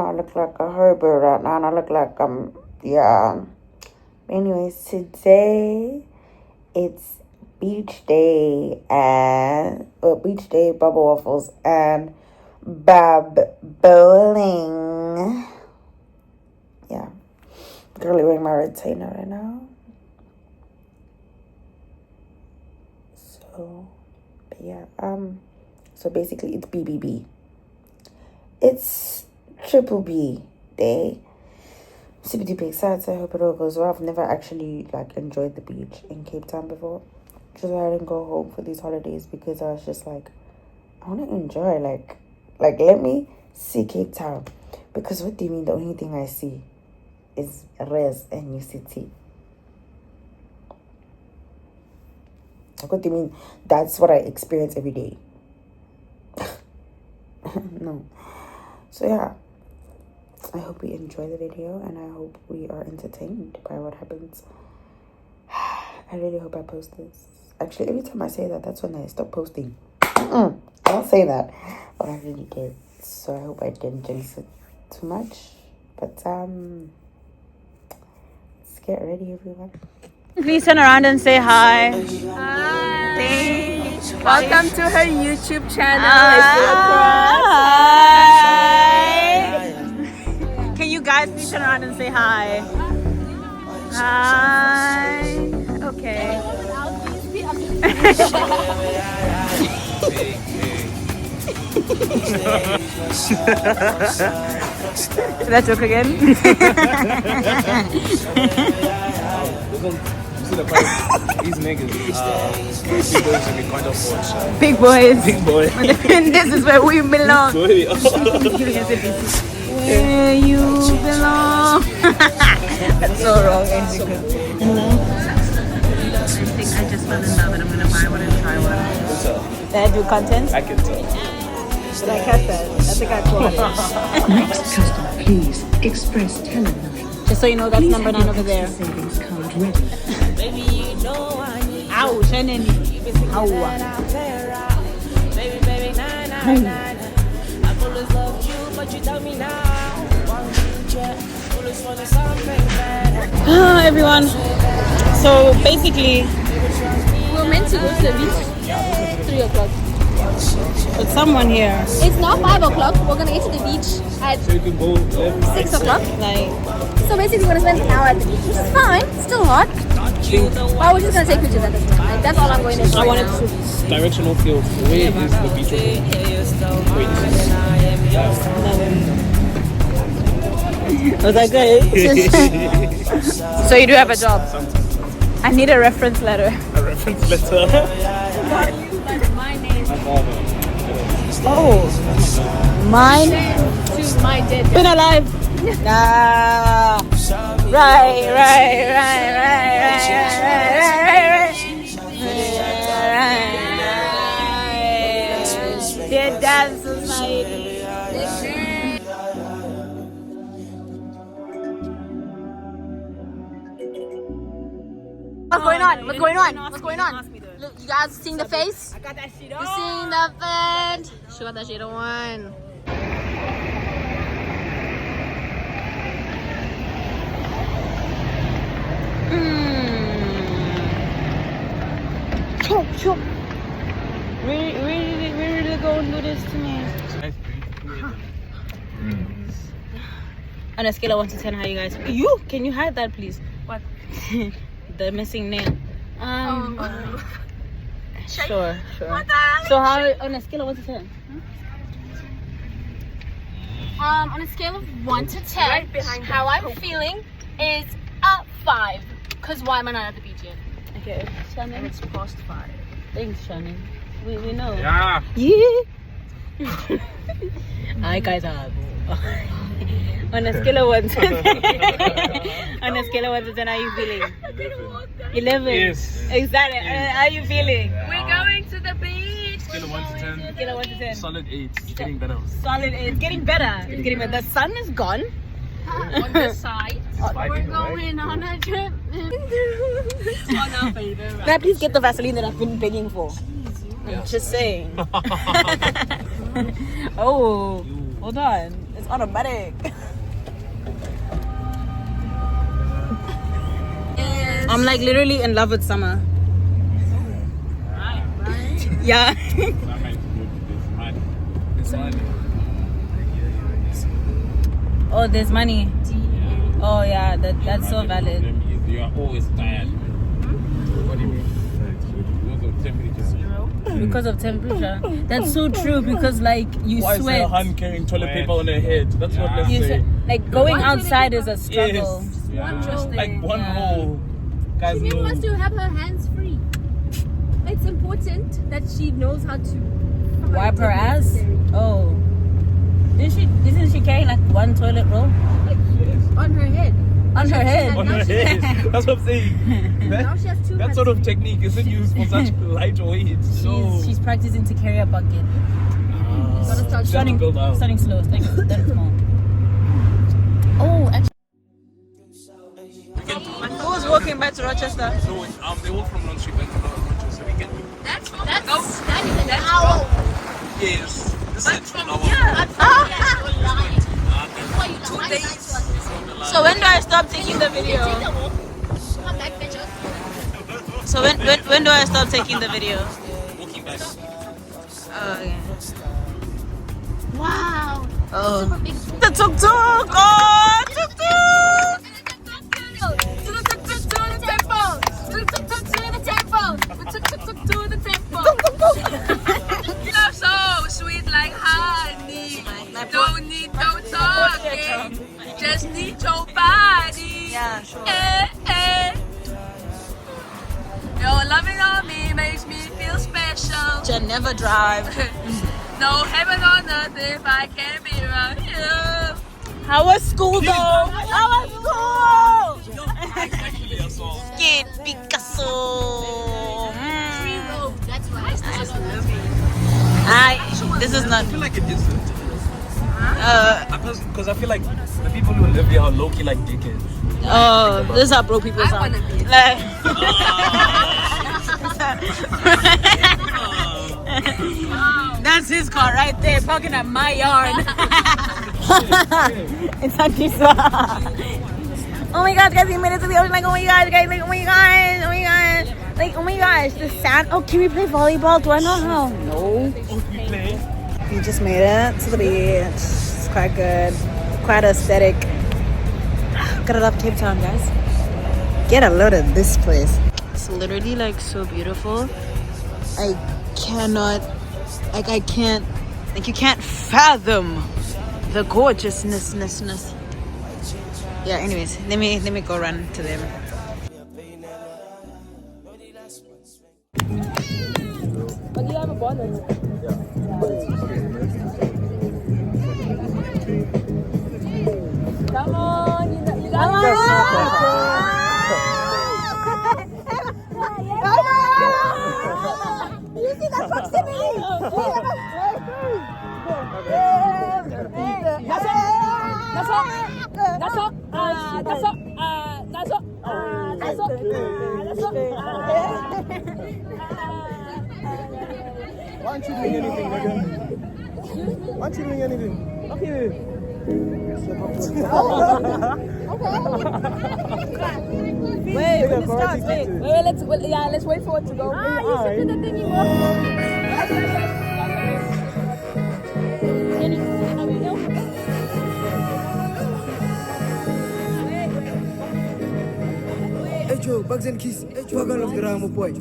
I look like a hobo right now, and I look like yeah. Anyways, today it's beach day bubble waffles and bab bowling. Yeah, currently wearing my retainer right now. So, but yeah, so basically it's BBB. It's triple B day. Super duper excited. I hope it all goes well. I've never actually enjoyed the beach in Cape Town before, which is why I didn't go home for these holidays, because I was just like, I want to enjoy let me see Cape Town, because what do you mean the only thing I see is Res and UCT? What do you mean that's what I experience every day? No. So yeah, I hope we enjoy the video, and I hope we are entertained by what happens. I really hope I post this. Actually, every time I say that, that's when I stop posting. I don't say that, but I really did. So I hope I didn't jinx it too much. But let's get ready, everyone. Please turn around and say hi. Hi. Welcome to her YouTube channel. Hi. Can you guys please turn around and say hi? Hi. Okay. Should I joke again? These niggas, big boys should be kind of watch. Big boys. Big boy. This is where we belong. Where you belong. That's so wrong. I think I just fell in love and I'm gonna buy one and try one. Did I do content? I can tell. Did I catch that? I think I caught it. Next customer, please express teller 9. Just so you know, that's Please number have 9 your over there. Access Savings card ready. Ow, Shannon. Ow. Everyone. So basically, We're meant to go to the beach 3 o'clock. with someone here, It's now 5 o'clock. We're gonna get to the beach at So you can go 6 o'clock. like, So basically, we're gonna spend an hour at the beach, which is fine. Still hot. But we're just gonna take pictures at this point. Like, that's all I'm going to do. I wanted right to. directional field. Where is the beach? Wait. Was that good? So you do have a job. I need a reference letter. A reference letter. Oh, mine. To my dead. Been alive. Ah, right. Dead Dance Society. What's going on? What's going on? What's going on? Look, you guys seeing the face? I got that shit You seeing the face? She got that shit on. Chop. Really go and do this to me. On a scale of 1 to 10, how you guys? Can you hide that, please? What? The missing nail. Sure. What the hell? So how, on a scale of 1 to 10? On a scale of 1 to 10, how I'm feeling is a 5. Cause why am I not at the beach yet? Okay, Shannon. It's past 5. Thanks, Shannon. We know. Yeah. Yeah. Hi guys, on a scale of 1 to 10. On a scale of 1 to 10, how are you feeling? 11. Yes. Exactly. How are you feeling? We're going to the beach. Scale of 1 to 10. Scale of 1 to 10. Solid 8. It's getting better. Solid. It's getting better. It's getting better. The sun is gone. On the side, we're going on a trip. On our favorite ride. Can I please get the Vaseline that I've been begging for? I'm just saying. Oh, hold on. It's automatic. I'm like literally in love with summer. Yeah. Oh, there's money. Oh yeah, that's so valid. You are always tired. What do you mean? Because of temperature. Because of temperature. That's so true because like you Why sweat. is her hand carrying toilet paper on her head? That's what let's You say. sweat. Like going outside is a struggle. Yes. Like one Yeah. roll. Guys, She even no. wants to have her hands free. It's important that she knows how to Wipe her ass? Oh. Isn't she carrying like one toilet roll? on her head. On her head. On her head. That's what I'm saying. Now she has two That hands. sort of technique isn't used for such light weight. So She's practicing to carry a bucket. Gotta start starting build out. Starting slow, starting small. Oh, actually. Who's walking back to Rochester? So they walk from Long Street back to Rochester. We can. that is an hour. Yes. This is from So when do I stop taking the video? Come back, bitches. So when do I stop taking the video? walking back. Oh, okay. Wow. Oh. Super big. The tuk-tuk! Oh, tuk-tuk! To the temple. To the temple. To the temple. You're so sweet like honey. Don't need no talking. Just need your body. Yeah, sure. Your loving on me makes me feel special. Never drive. No heaven on earth if I can't be around you. How was school though? How was school? Actually, I saw. Kid Picasso. That's why. This is not. I feel like it isn't. Because I feel like the people who live here are low-key like dickheads. Oh, this is how broke people sound. Like, that's his car right there, parking at my yard. It's not this one. Oh my gosh, guys, we made it to the ocean. Like, oh my gosh, guys, like, oh my gosh, oh my gosh. Like, oh my gosh, the sand. Oh, can we play volleyball? Do I know how? No. We just made it to the beach. It's quite good, quite aesthetic. Gotta love Cape Town, guys. Get a load of this place. It's literally like so beautiful. I cannot, like I can't, like you can't fathom the gorgeousness. Yeah. Anyways, let me go run to them. But you have a bonnet. Come on, you got You see that proximity? Why aren't you doing anything, nigga? Why aren't you doing anything? Look here. Wait, when it starts, wait, let's wait for it to go. You should do the thingy Hey Joe, Bugs and Keys. Wagon of the Ramo boy.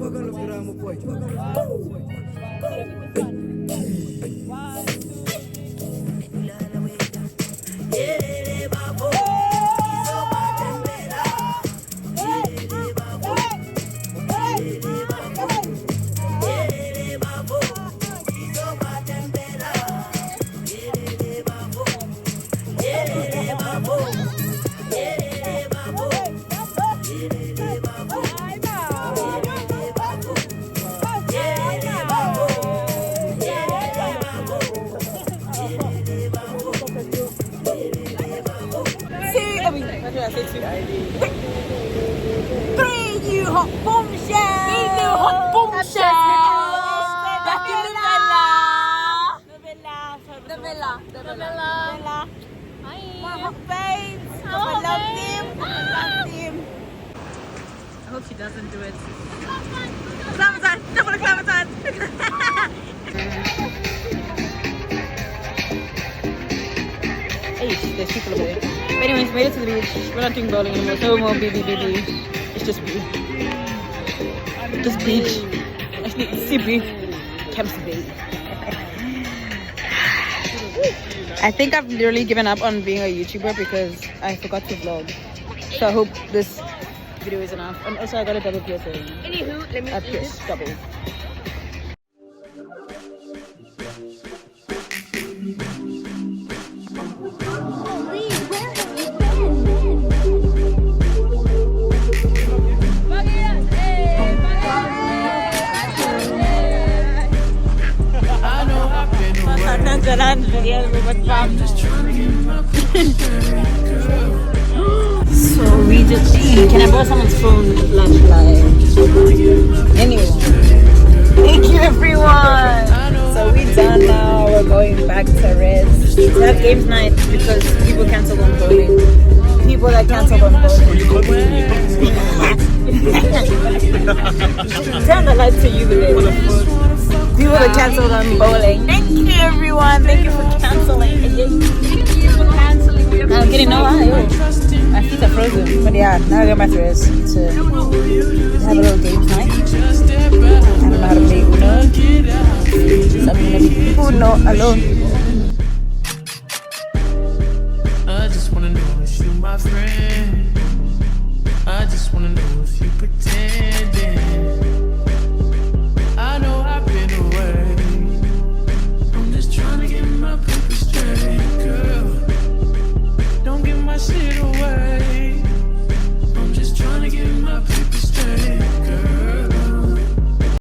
face. I love him. I love him. I hope she doesn't do it. Clementine! Double Clementine! Hey, there's people over there. But anyways, made it to the beach. We're not doing bowling anymore. No more BBBB. It's just B. Just beach. Actually, CB. Camp CB. I think I've literally given up on being a YouTuber because I forgot to vlog. So I hope this video is enough. And also I got a double piercing. Anywho, let me A pierce, double. So we just can I borrow someone's phone flashlight? Anyway, thank you everyone. So we're done now. We're going back to rest. We have games night because people cancel on bowling. People that cancel on bowling. Turn the lights to you today. People that canceled on bowling. Thank you everyone. Thank you for canceling. Thank you for canceling. I'm getting no eye. My feet are frozen. But yeah, now I go back to rest to have a little game night. I don't know how to play Uno. So I'm gonna be Uno alone. I just wanna know if you my friend. I just wanna know if you pretend.